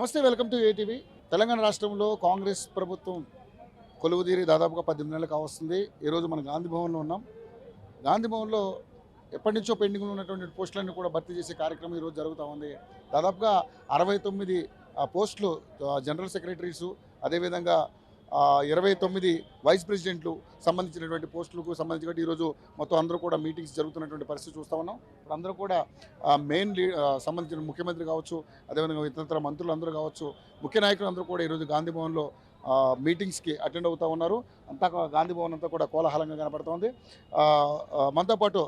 నమస్తే, welcome to ATV. Telangana రాష్ట్రంలో కాంగ్రెస్ ప్రభుత్వం కొలువుదీరి దాదాపుగా 18 నెలలు కావస్తుంది. ఈరోజు మనం గాంధీ భవన్లో ఉన్నాం. గాంధీ భవన్లో ఎప్పటి నుంచో పెండింగ్లో ఉన్నటువంటి పోస్టులన్నీ కూడా భర్తీ చేసే కార్యక్రమం ఈరోజు జరుగుతూ ఉంది. దాదాపుగా 69 పోస్టులు జనరల్ సెక్రటరీసు, అదేవిధంగా 29 వైస్ ప్రెసిడెంట్లు సంబంధించినటువంటి పోస్టులకు సంబంధించి ఈరోజు మొత్తం అందరూ కూడా మీటింగ్స్ జరుగుతున్నటువంటి పరిస్థితి చూస్తూ ఉన్నాం. ఇప్పుడు అందరూ కూడా మెయిన్ సంబంధించిన ముఖ్యమంత్రి కావచ్చు, అదేవిధంగా ఇతర మంత్రులు అందరూ కావచ్చు, ముఖ్య నాయకులు అందరూ కూడా ఈరోజు గాంధీ భవన్లో మీటింగ్స్కి అటెండ్ అవుతూ ఉన్నారు. అంతా గాంధీ భవన్ అంతా కూడా కోలాహలంగా కనపడుతోంది. మనతో పాటు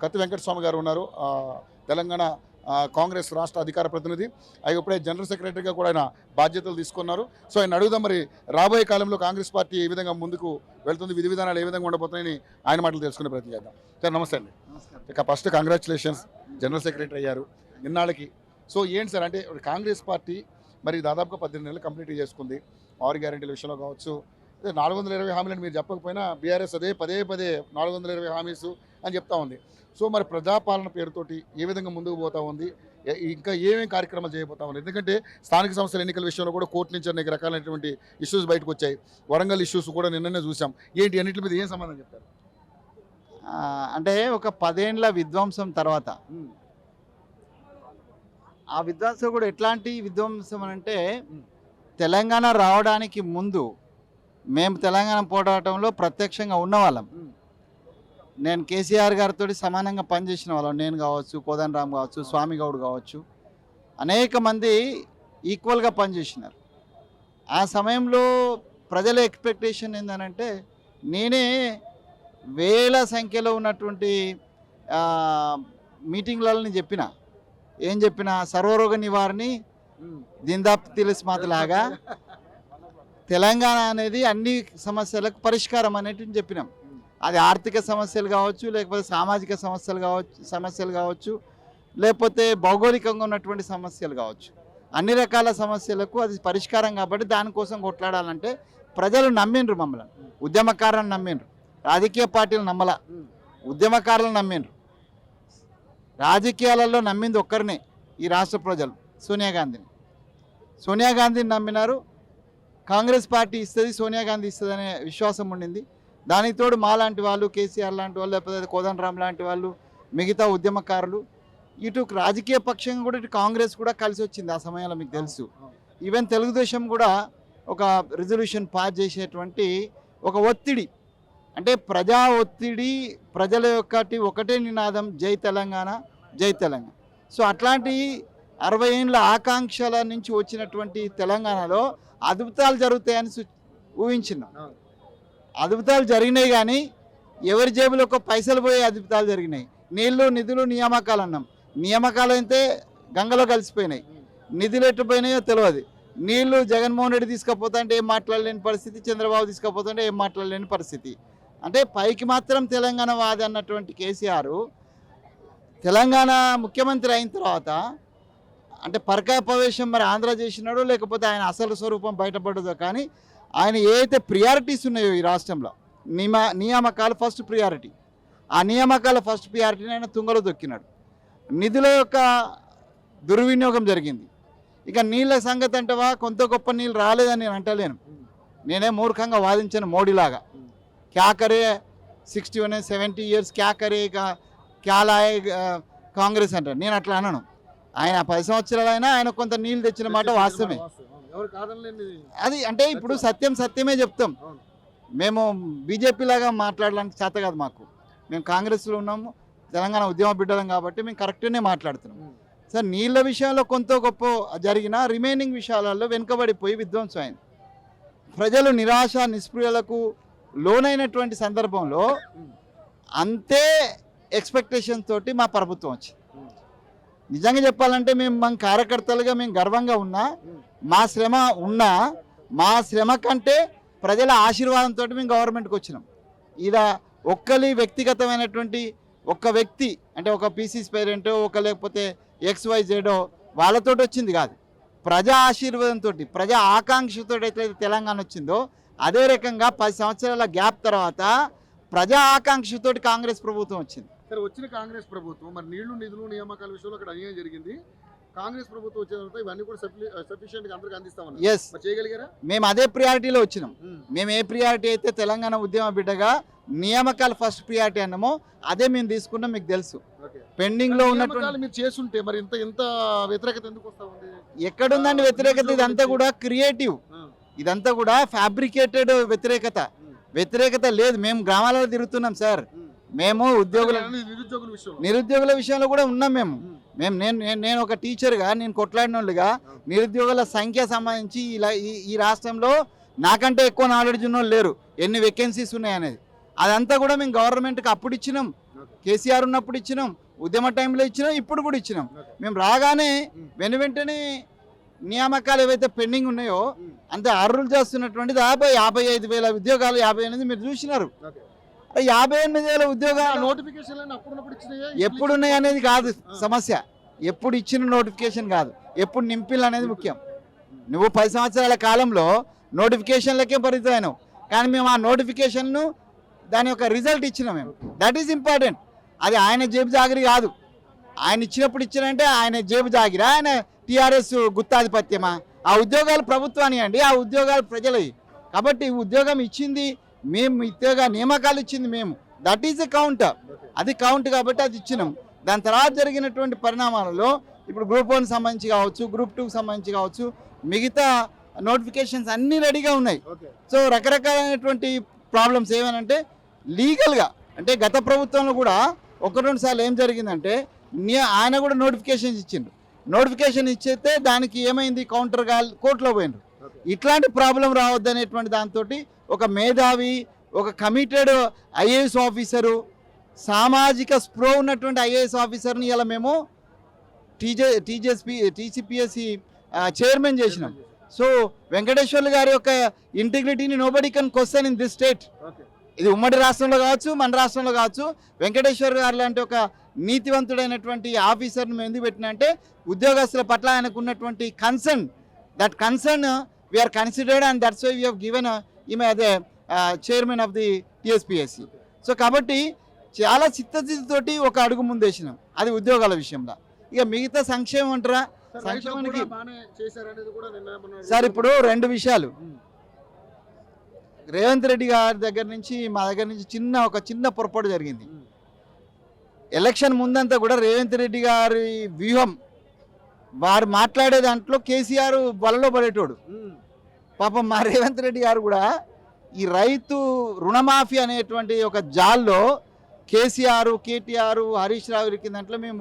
కత్తి వెంకటస్వామి గారు ఉన్నారు, తెలంగాణ కాంగ్రెస్ రాష్ట్ర అధికార ప్రతినిధి. ఆయన ఇప్పుడే జనరల్ సెక్రటరీగా కూడా ఆయన బాధ్యతలు తీసుకున్నారు. సో ఆయన అడుగుదాం, మరి రాబోయే కాలంలో కాంగ్రెస్ పార్టీ ఏ విధంగా ముందుకు వెళ్తుంది, విధి విధానాలు ఏ విధంగా ఉండబోతున్నాయని ఆయన మాటలు తెలుసుకునే ప్రయత్నం చేద్దాం. సార్ నమస్తే అండి. ఇక ఫస్ట్ కంగ్రాచులేషన్స్, జనరల్ సెక్రటరీ అయ్యారు ఇన్నాళ్ళకి. సో ఏంటి సార్, అంటే కాంగ్రెస్ పార్టీ మరి దాదాపుగా 18 నెలలు కంప్లీట్ చేసుకుంది. 6 గ్యారెంటీల విషయంలో కావచ్చు, 420 హామీలను మీరు చెప్పకపోయినా బీఆర్ఎస్ అదే పదే 420 హామీస్ అని చెప్తా ఉంది. సో మరి ప్రజాపాలన పేరుతోటి ఏ విధంగా ముందుకు పోతా ఉంది, ఇంకా ఏమేమి కార్యక్రమాలు చేయబోతా ఉంది? ఎందుకంటే స్థానిక సంస్థల ఎన్నికల విషయంలో కూడా కోర్టు నుంచి అనేక రకాలైనటువంటి ఇష్యూస్ బయటకు వచ్చాయి. వరంగల్ ఇష్యూస్ కూడా నిన్ననే చూసాం. ఏంటి అన్నింటి మీద ఏం సమాధానం చెప్తారు? అంటే ఒక 10 ఏళ్ల విధ్వంసం తర్వాత ఆ విధ్వంసం కూడా ఎట్లాంటి విధ్వంసం అంటే, తెలంగాణ రావడానికి ముందు మేము తెలంగాణ పోరాటంలో ప్రత్యక్షంగా ఉన్నవాళ్ళం. నేను కేసీఆర్ గారితో సమానంగా పనిచేసిన వాళ్ళం. నేను కావచ్చు, కోదండరామ్ కావచ్చు, స్వామి గౌడ్ కావచ్చు, అనేక మంది ఈక్వల్గా పనిచేసినారు. ఆ సమయంలో ప్రజల ఎక్స్పెక్టేషన్ ఏంటంటే, నేనే వేల సంఖ్యలో ఉన్నటువంటి మీటింగ్లని ఏం చెప్పిన సర్వరోగ నివారణి దిందాప్ తిలిస్మాతలాగా తెలంగాణ అనేది అన్ని సమస్యలకు పరిష్కారం అనేటివి చెప్పినాం. అది ఆర్థిక సమస్యలు కావచ్చు, లేకపోతే సామాజిక సమస్యలు కావచ్చు, లేకపోతే భౌగోళికంగా ఉన్నటువంటి సమస్యలు కావచ్చు, అన్ని రకాల సమస్యలకు అది పరిష్కారం. కాబట్టి దానికోసం కొట్లాడాలంటే ప్రజలు నమ్మిండ్రు, మమ్మల్ని ఉద్యమకారులను నమ్మిండ్రు. రాజకీయ పార్టీలు నమ్మల, ఉద్యమకారులను నమ్మిండ్రు. రాజకీయాలలో నమ్మింది ఒక్కరినే ఈ రాష్ట్ర ప్రజలు, సోనియా గాంధీని నమ్మినారు. కాంగ్రెస్ పార్టీ ఇస్తుంది, సోనియా గాంధీ ఇస్తుంది అనే విశ్వాసం ఉండింది. దానికి తోడు మాలాంటి వాళ్ళు, కేసీఆర్ లాంటి వాళ్ళు, లేకపోతే కోదండరామ్ లాంటి వాళ్ళు, మిగతా ఉద్యమకారులు, ఇటు రాజకీయ పక్షంగా కూడా ఇటు కాంగ్రెస్ కూడా కలిసి వచ్చింది. ఆ సమయంలో మీకు తెలుసు, ఈవెన్ తెలుగుదేశం కూడా ఒక రిజల్యూషన్ పాస్ చేసేటువంటి ఒక ఒత్తిడి, అంటే ప్రజా ఒత్తిడి, ప్రజల ఒకటే నినాదం, జై తెలంగాణ, జై తెలంగాణ. సో అట్లాంటి 60 ఏళ్ళ ఆకాంక్షల నుంచి వచ్చినటువంటి తెలంగాణలో అద్భుతాలు జరుగుతాయని ఊహించినాం. అద్భుతాలు జరిగినాయి, కానీ ఎవరి జేబులో ఒక పైసలు పోయే అద్భుతాలు జరిగినాయి. నీళ్లు, నిధులు, నియామకాలు అన్నాం. నియామకాలు అయితే గంగలో కలిసిపోయినాయి, నిధులు ఎట్టుపోయినాయో తెలియదు. నీళ్లు జగన్మోహన్ రెడ్డి తీసుకపోతా అంటే ఏం మాట్లాడలేని పరిస్థితి, చంద్రబాబు తీసుకపోతుంటే ఏం మాట్లాడలేని పరిస్థితి. అంటే పైకి మాత్రం తెలంగాణ వాది అన్నటువంటి కేసీఆర్ తెలంగాణ ముఖ్యమంత్రి అయిన తర్వాత అంటే పరకాయ ప్రవేశం మరి ఆంధ్ర చేసినాడో, లేకపోతే ఆయన అసలు స్వరూపం బయటపడదో, కానీ ఆయన ఏదైతే ప్రియారిటీస్ ఉన్నాయో ఈ రాష్ట్రంలో, నియామకాలు ఫస్ట్ ప్రియారిటీ. ఆ నియామకాల ఫస్ట్ ప్రియారిటీని ఆయన తుంగలో దొక్కినాడు. నిధుల యొక్క దుర్వినియోగం జరిగింది. ఇక నీళ్ళ సంగతి అంటవా, కొంత గొప్ప నీళ్ళు రాలేదని నేను అంటలేను. నేనే మూర్ఖంగా వాదించాను మోడీలాగా. క్యా కరే 61 70 years క్యా కరే క్యా లాయే కాంగ్రెస్ అంటారు. నేను అట్లా అన్నాను. ఆయన 10 సంవత్సరాలైనా ఆయన కొంత నీళ్ళు తెచ్చిన మాట వాస్తవమే. అది అంటే ఇప్పుడు సత్యమే చెప్తాం. మేము బీజేపీ లాగా మాట్లాడడానికి చేత కాదు మాకు. మేము కాంగ్రెస్లో ఉన్నాము, తెలంగాణ ఉద్యమ బిడ్డలం, కాబట్టి మేము కరెక్ట్గానే మాట్లాడుతున్నాం. సార్, నీళ్ళ విషయంలో కొంత గొప్ప జరిగిన రిమైనింగ్ విషయాలలో వెనుకబడిపోయి విధ్వంసం అయింది. ప్రజలు నిరాశ నిస్పృహలకు లోనైనటువంటి సందర్భంలో అంతే ఎక్స్పెక్టేషన్ తోటి మా ప్రభుత్వం వచ్చింది. నిజంగా చెప్పాలంటే మా కార్యకర్తలుగా మేము గర్వంగా ఉన్నా, మా శ్రమ కంటే ప్రజల ఆశీర్వాదంతో మేము గవర్నమెంట్కి వచ్చినాం. ఇలా ఒక్కరి వ్యక్తిగతమైనటువంటి ఒక్క వ్యక్తి అంటే ఒక పీసీసీ పేరెంటో, లేకపోతే XYZ వాళ్ళతో వచ్చింది కాదు. ప్రజా ఆశీర్వాదంతో, ప్రజా ఆకాంక్షతో ఎట్లయితే తెలంగాణ వచ్చిందో, అదే రకంగా 10 సంవత్సరాల గ్యాప్ తర్వాత ప్రజా ఆకాంక్షతోటి కాంగ్రెస్ ప్రభుత్వం వచ్చింది. సరే, వచ్చిన కాంగ్రెస్ ప్రభుత్వం మరి నీళ్లు, నిధులు, నియామకాల విషయంలో అక్కడ అన్యాయం జరిగింది. కాంగ్రెస్ ప్రభుత్వం వచ్చిన తర్వాత ఇవన్నీ కూడా సఫిషియెంట్ గా అందరికి అందిస్తామన్నారు. ఎస్, మరి చేయగలిగారా? మేము అదే ప్రియారిటీలో వచ్చినాం. మేము ఏ ప్రియారిటీ అయితే తెలంగాణ ఉద్యమ బిడ్డగా నియామకాలు ఫస్ట్ ప్రియారిటీ అన్నామో అదే మేము తీసుకున్నాం. మీకు తెలుసు పెండింగ్ లో ఉన్నటువంటి మీరు చేస్తుంటే మరి ఇంత వ్యతిరేకత ఎందుకు వస్తా ఉంది? ఎక్కడుందండి వ్యతిరేకత? ఇదంతా కూడా క్రియేటివ్, ఇదంతా కూడా ఫ్యాబ్రికేటెడ్ వ్యతిరేకత లేదు. మేము గ్రామాలలో తిరుగుతున్నాం సార్. మేము నిరుద్యోగుల విషయంలో కూడా ఉన్నాం. నేను ఒక టీచర్గా నేను కొట్లాడిన వాళ్ళుగా నిరుద్యోగుల సంఖ్య సంబంధించి ఈ రాష్ట్రంలో నాకంటే ఎక్కువ నాలెడ్జ్ ఉన్న వాళ్ళు లేరు, ఎన్ని వేకెన్సీస్ ఉన్నాయనేది. అదంతా కూడా మేము గవర్నమెంట్కి అప్పుడు ఇచ్చినాం, కేసీఆర్ ఉన్నప్పుడు ఇచ్చినాం, ఉద్యమ టైంలో ఇచ్చినాం, ఇప్పుడు కూడా ఇచ్చినాం. మేము రాగానే వెంటనే నియామకాలు ఏవైతే పెండింగ్ ఉన్నాయో అంతే అర్రులు చేస్తున్నటువంటి 55,000 ఉద్యోగాలు 58 మీరు చూసినారు. 58,000 ఉద్యోగాలు నోటిఫికేషన్ ఎప్పుడు ఉన్నాయి అనేది కాదు సమస్య, ఎప్పుడు ఇచ్చిన నోటిఫికేషన్ కాదు, ఎప్పుడు నింపిల్ అనేది ముఖ్యం. నువ్వు 10 సంవత్సరాల కాలంలో నోటిఫికేషన్లకే పరిమితమైనావు, కానీ మేము ఆ నోటిఫికేషన్ను దాని యొక్క రిజల్ట్ ఇచ్చినాం మేము. That is important. అది ఆయన జేబు జాగిరి కాదు. ఆయన ఇచ్చినప్పుడు ఇచ్చినంటే ఆయన జేబు జాగిరా, ఆయన టీఆర్ఎస్ గుత్తాధిపత్యమా? ఆ ఉద్యోగాలు ప్రభుత్వాన్ని అండి, ఆ ఉద్యోగాలు ప్రజలవి. కాబట్టి ఉద్యోగం ఇచ్చింది మేము, ఉద్యోగ నియామకాలు ఇచ్చింది మేము. That is a count. అది కౌంట్ కాబట్టి అది ఇచ్చినాం. దాని తర్వాత జరిగినటువంటి పరిణామాలలో ఇప్పుడు గ్రూప్ 1 సంబంధించి కావచ్చు, గ్రూప్ 2 సంబంధించి కావచ్చు, మిగతా నోటిఫికేషన్స్ అన్నీ రెడీగా ఉన్నాయి. సో రకరకాలైనటువంటి ప్రాబ్లమ్స్ ఏమనంటే లీగల్గా, అంటే గత ప్రభుత్వంలో కూడా 1-2 సార్లు ఏం జరిగిందంటే ఆయన కూడా నోటిఫికేషన్స్ ఇచ్చిండ్రు. నోటిఫికేషన్ ఇచ్చేస్తే దానికి ఏమైంది, కౌంటర్గా కోర్టులో పోయినరు. ఇట్లాంటి ప్రాబ్లం రావద్దు అనేటువంటి దాంతో ఒక మేధావి, ఒక కమిటెడ్ ఐఏఎస్ ఆఫీసరు, సామాజిక స్పృహ ఉన్నటువంటి ఐఏఎస్ ఆఫీసర్ని ఇలా మేము టీసీపీఎస్సి చైర్మన్ చేసినాం. సో వెంకటేశ్వర్లు గారి యొక్క ఇంటిగ్రిటీని nobody can question in this state. ఇది ఉమ్మడి రాష్ట్రంలో కావచ్చు, మన రాష్ట్రంలో కావచ్చు. వెంకటేశ్వర్ గారు లాంటి ఒక నీతివంతుడైనటువంటి ఆఫీసర్ని మేము ఎందుకు పెట్టినా అంటే ఉద్యోగస్తుల పట్ల ఆయనకు ఉన్నటువంటి concern, that concern we are considered and that's why we have given ఈమె అదే chairman of the TSPSC. So కాబట్టి చాలా చిత్తశుద్ధితోటి ఒక అడుగు ముందేసినాం, అది ఉద్యోగాల విషయంలో. ఇక మిగతా సంక్షేమం అంటారా, సంక్షేమానికి సార్ ఇప్పుడు 2 విషయాలు. రేవంత్ రెడ్డి గారి దగ్గర నుంచి మా దగ్గర నుంచి ఒక చిన్న పొరపాటు జరిగింది. ఎలక్షన్ ముందంతా కూడా రేవంత్ రెడ్డి గారి వ్యూహం, వారు మాట్లాడే దాంట్లో కేసీఆర్ వలలో పడేటోడు. పాపం మా రేవంత్ రెడ్డి గారు కూడా ఈ రైతు రుణమాఫీ అనేటువంటి ఒక జాల్లో కేసీఆర్, కేటీఆర్, హరీష్ రావు ఇరికిన దాంట్లో మేము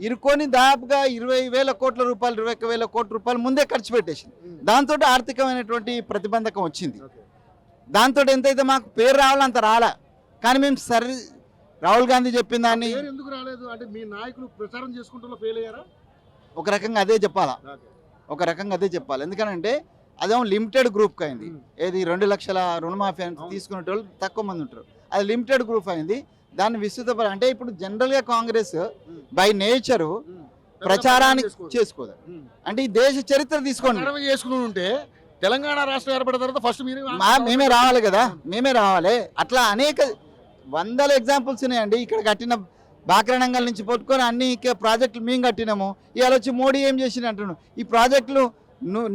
ఇరుక్కొని దాదాపుగా 20,000 కోట్ల రూపాయలు, 21,000 కోట్ల రూపాయలు ముందే ఖర్చు పెట్టేసింది. దాంతో ఆర్థికమైనటువంటి ప్రతిబంధకం వచ్చింది. దాంతో ఎంతైతే మాకు పేరు రావాలో అంత రాలా. కానీ మేము రాహుల్ గాంధీ చెప్పిన దాన్ని ఎందుకు రాలేదు అంటే మీ నాయకులు ప్రచారం చేసుకుంటూ ఫెయిల్ అయ్యారా? ఒక రకంగా అదే చెప్పాలి. ఎందుకనంటే అదేమో లిమిటెడ్ గ్రూప్కి అయింది. ఏది 2 లక్షల రుణమాఫీ తీసుకునే వాళ్ళు తక్కువ మంది ఉంటారు. అది లిమిటెడ్ గ్రూప్ అయింది. దాన్ని విస్తృత అంటే ఇప్పుడు జనరల్గా కాంగ్రెస్ బై నేచరు ప్రచారానికి చేసుకోదు. అంటే ఈ దేశ చరిత్ర తీసుకోండి, చేసుకుని ఉంటే తెలంగాణ రాష్ట్రం ఏర్పడిన తర్వాత ఫస్ట్ మేమే రావాలి కదా, మేమే రావాలి. అట్లా అనేక 100 ఎగ్జాంపుల్స్ ఉన్నాయండి. ఇక్కడ కట్టిన బాక్రణంగల్ నుంచి పట్టుకొని అన్ని ప్రాజెక్టులు మేము కట్టినాము. ఇవాళ వచ్చి మోడీ ఏం చేసిండు అంటున్నాడు, ఈ ప్రాజెక్టులు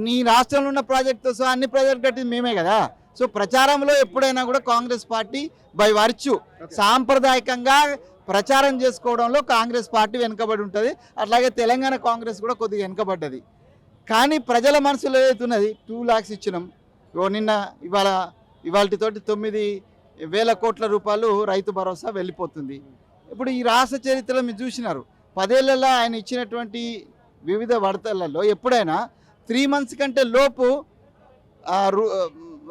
నీ రాష్ట్రంలో ఉన్న ప్రాజెక్టుతో సహా అన్ని ప్రాజెక్టులు కట్టింది మేమే కదా. సో ప్రచారంలో ఎప్పుడైనా కూడా కాంగ్రెస్ పార్టీ బై వర్చ్యూ సాంప్రదాయకంగా ప్రచారం చేసుకోవడంలో కాంగ్రెస్ పార్టీ వెనుకబడి ఉంటుంది. అట్లాగే తెలంగాణ కాంగ్రెస్ కూడా కొద్దిగా వెనుకబడ్డది. కానీ ప్రజల మనసులో ఏదైతున్నది 2 lakhs ఇచ్చినాం. నిన్న ఇవాళతోటి 9,000 కోట్ల రూపాయలు రైతు భరోసా వెళ్ళిపోతుంది. ఇప్పుడు ఈ రాష్ట్ర చరిత్రలో మీరు చూసినారు, 10 ఏళ్లలో ఆయన ఇచ్చినటువంటి వివిధ విడతలలో ఎప్పుడైనా 3 months కంటే లోపు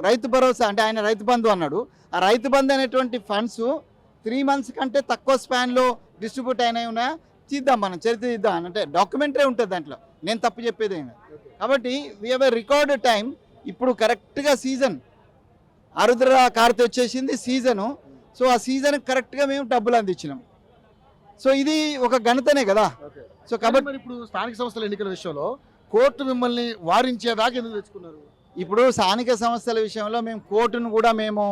రైతు భరోసా, అంటే ఆయన రైతు బంధు అన్నాడు, ఆ రైతు బంధు అనేటువంటి ఫండ్స్ 3 months కంటే తక్కువ స్పాన్లో డిస్ట్రిబ్యూట్ అయినా తీద్దాం, మనం చరిత్ర తీద్దాం అంటే డాక్యుమెంటరీ ఉంటుంది దాంట్లో. నేను తప్పు చెప్పేది అయినా. కాబట్టి we have a record time. ఇప్పుడు కరెక్ట్గా సీజన్ ఆరుద్ర కార్తె వచ్చేసింది సీజను. సో ఆ సీజన్ కరెక్ట్గా మేము డబ్బులు అందించినాం. సో ఇది ఒక ఘనతనే కదా. సో కాబట్టి ఇప్పుడు స్థానిక సంస్థల ఎన్నికల విషయంలో కోర్టు మిమ్మల్ని వారించేదాకా ఎందుకు తెచ్చుకున్నారు? ఇప్పుడు స్థానిక సంస్థల విషయంలో మేము కోర్టును కూడా మేము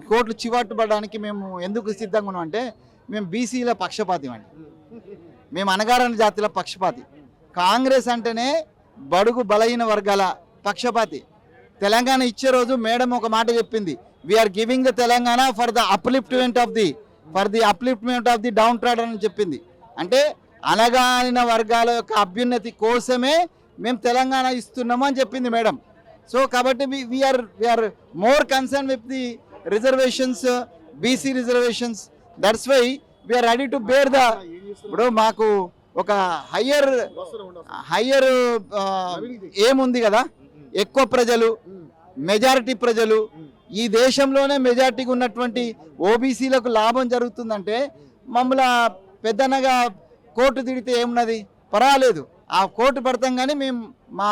కోర్టులు చివాటు పడడానికి మేము ఎందుకు సిద్ధంగా ఉన్నాం అంటే మేము బీసీల పక్షపాతం అండి. మేము అణగారిన జాతుల పక్షపాతి. కాంగ్రెస్ అంటేనే బడుగు బలహీన వర్గాల పక్షపాతి. తెలంగాణ ఇచ్చే రోజు మేడం ఒక మాట చెప్పింది, we are giving the Telangana for the upliftment of the downtrodden అని చెప్పింది. అంటే అణగారిన వర్గాల యొక్క అభ్యున్నతి కోసమే మేము తెలంగాణ ఇస్తున్నాము అని చెప్పింది మేడం. సో కాబట్టి we are more concern with the reservations, BC reservations. That's why we are ready to bear the. ఇప్పుడు మాకు ఒక హయ్యర్ ఏముంది కదా, ఎక్కువ ప్రజలు, మెజారిటీ ప్రజలు, ఈ దేశంలోనే మెజారిటీగా ఉన్నటువంటి ఓబీసీలకు లాభం జరుగుతుందంటే మమ్మల్ని పెద్దనగా కోర్టు తిడితే ఏమున్నది, పర్వాలేదు, ఆ కోర్టు పడతాం కానీ మేము మా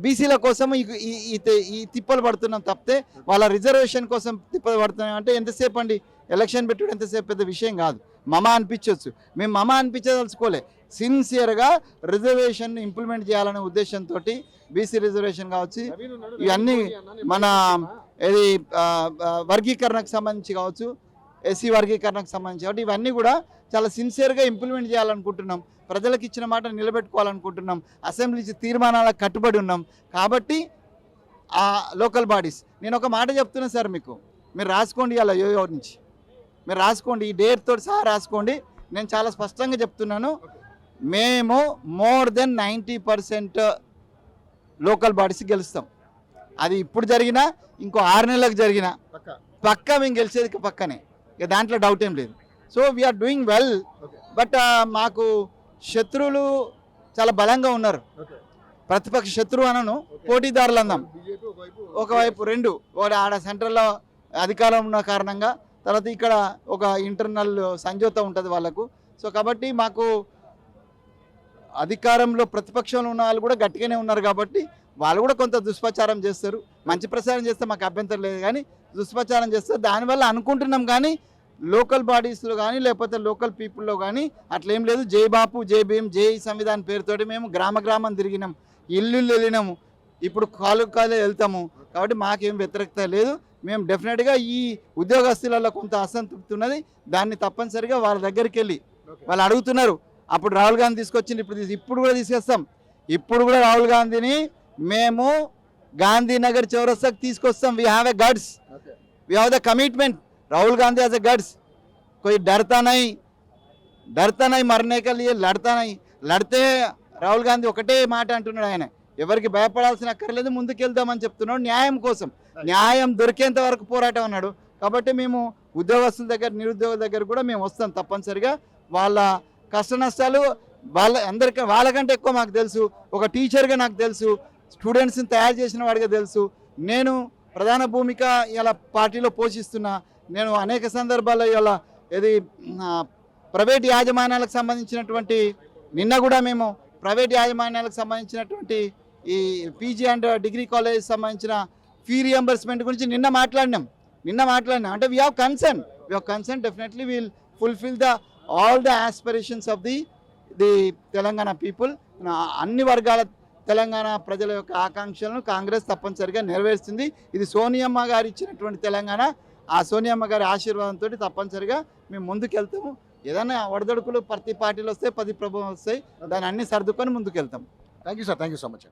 బీసీల కోసం ఈ తిప్పలు పడుతున్నాం తప్పితే వాళ్ళ రిజర్వేషన్ కోసం తిప్పలు పడుతున్నాం అంటే ఎంతసేపు అండి, ఎలక్షన్ పెట్టుడు ఎంతసేపు పెద్ద విషయం కాదు. మమా అనిపించవచ్చు, మేము మమా అనిపించదలుచుకోలే. సిన్సియర్గా రిజర్వేషన్ ఇంప్లిమెంట్ చేయాలనే ఉద్దేశంతో బీసీ రిజర్వేషన్ కావచ్చు, ఇవన్నీ మన ఇది వర్గీకరణకు సంబంధించి కావచ్చు, ఎస్సీ వర్గీకరణకు సంబంధించి కాబట్టి ఇవన్నీ కూడా చాలా సిన్సియర్గా ఇంప్లిమెంట్ చేయాలనుకుంటున్నాం. ప్రజలకు ఇచ్చిన మాట నిలబెట్టుకోవాలనుకుంటున్నాం. అసెంబ్లీ తీర్మానాలకు కట్టుబడి ఉన్నాం. కాబట్టి ఆ లోకల్ బాడీస్, నేను ఒక మాట చెప్తున్నా సార్, మీరు రాసుకోండి, అలా యోయో నుంచి మీరు రాసుకోండి, ఈ డేట్ తోటి సహా రాసుకోండి. నేను చాలా స్పష్టంగా చెప్తున్నాను, మేము మోర్ దెన్ 90% లోకల్ బాడీస్ గెలుస్తాం. అది ఇప్పుడు జరిగినా ఇంకో 6 నెలలకు జరిగినా పక్కా మేము గెలిచేది పక్కనే, ఇక దాంట్లో డౌట్ ఏం లేదు. So we are doing well. But మాకు శత్రువులు చాలా బలంగా ఉన్నారు. ప్రతిపక్ష శత్రువు అనను, పోటీదారులు అందాం. ఒకవైపు రెండు, ఒకటి ఆడ సెంట్రల్లో అధికారం ఉన్న కారణంగా, తర్వాత ఇక్కడ ఒక ఇంటర్నల్ సంజోత ఉంటుంది వాళ్ళకు. సో కాబట్టి మాకు అధికారంలో ప్రతిపక్షంలో ఉన్న వాళ్ళు కూడా గట్టిగానే ఉన్నారు కాబట్టి వాళ్ళు కూడా కొంత దుష్ప్రచారం చేస్తారు. మంచి ప్రచారం చేస్తే మాకు అభ్యంతరం లేదు, కానీ దుష్ప్రచారం చేస్తారు. దానివల్ల అనుకుంటున్నాం కానీ లోకల్ బాడీస్లో కానీ లేకపోతే లోకల్ పీపుల్లో కానీ అట్లేం లేదు. జై బాపు, జై భీమ్, జై సంవిధాన్ పేరుతోటి మేము గ్రామం తిరిగినాం, ఇల్లు వెళ్ళినాము, ఇప్పుడు కాలు వెళ్తాము. కాబట్టి మాకేం వ్యతిరేకత లేదు. మేము డెఫినెట్గా ఈ ఉద్యోగస్తులలో కొంత అసంతృప్తి ఉన్నది, దాన్ని తప్పనిసరిగా వాళ్ళ దగ్గరికి వెళ్ళి వాళ్ళు అడుగుతున్నారు. అప్పుడు రాహుల్ గాంధీ తీసుకొచ్చింది, ఇప్పుడు కూడా తీసుకొస్తాం. ఇప్పుడు కూడా రాహుల్ గాంధీని మేము గాంధీనగర్ చౌరస్తాకు తీసుకొస్తాం. We have a guts, we have the commitment. Rahul Gandhi has a guts, कोई डरता नहीं मरने के लिए, लड़ता नहीं. लड़ते రాహుల్ గాంధీ ఒకటే మాట అంటున్నాడు, ఆయన ఎవరికి భయపడాల్సిన అక్కర్లేదు, ముందుకెళ్దామని చెప్తున్నాడు. న్యాయం కోసం, న్యాయం దొరికేంత వరకు పోరాటం అన్నాడు. కాబట్టి మేము ఉద్యోగస్తుల దగ్గర, నిరుద్యోగుల దగ్గర కూడా మేము వస్తాం తప్పనిసరిగా. వాళ్ళ కష్ట నష్టాలు వాళ్ళకంటే ఎక్కువ మాకు తెలుసు. ఒక టీచర్గా నాకు తెలుసు, స్టూడెంట్స్ని తయారు చేసిన వాడిగా తెలుసు. నేను ప్రధాన భూమిక ఇలా పార్టీలో పోషిస్తున్నా. నేను అనేక సందర్భాల్లో ఇలా ఇది ప్రైవేట్ యాజమాన్యాలకు సంబంధించినటువంటి, నిన్న కూడా మేము ప్రైవేట్ యాజమాన్యాలకు సంబంధించినటువంటి ఈ పీజీ అండ్ డిగ్రీ కాలేజ్ సంబంధించిన ఫీ రియంబర్స్మెంట్ గురించి నిన్న మాట్లాడినాం. అంటే we have concern definitely will fulfil all the aspirations of the Telangana people. అన్ని వర్గాల తెలంగాణ ప్రజల యొక్క ఆకాంక్షలను కాంగ్రెస్ తప్పనిసరిగా నెరవేరుస్తుంది. ఇది సోనియమ్మ గారు ఇచ్చినటువంటి తెలంగాణ. ఆ సోనియమ్మ గారి ఆశీర్వాదంతో తప్పనిసరిగా మేము ముందుకెళ్తాము. ఏదైనా ఒడదొడుకులు ప్రతి పార్టీలు వస్తాయి, 10 ప్రభుత్వం వస్తాయి, దాన్ని అన్ని సర్దుకొని ముందుకెళ్తాం. Thank you sir, thank you so much.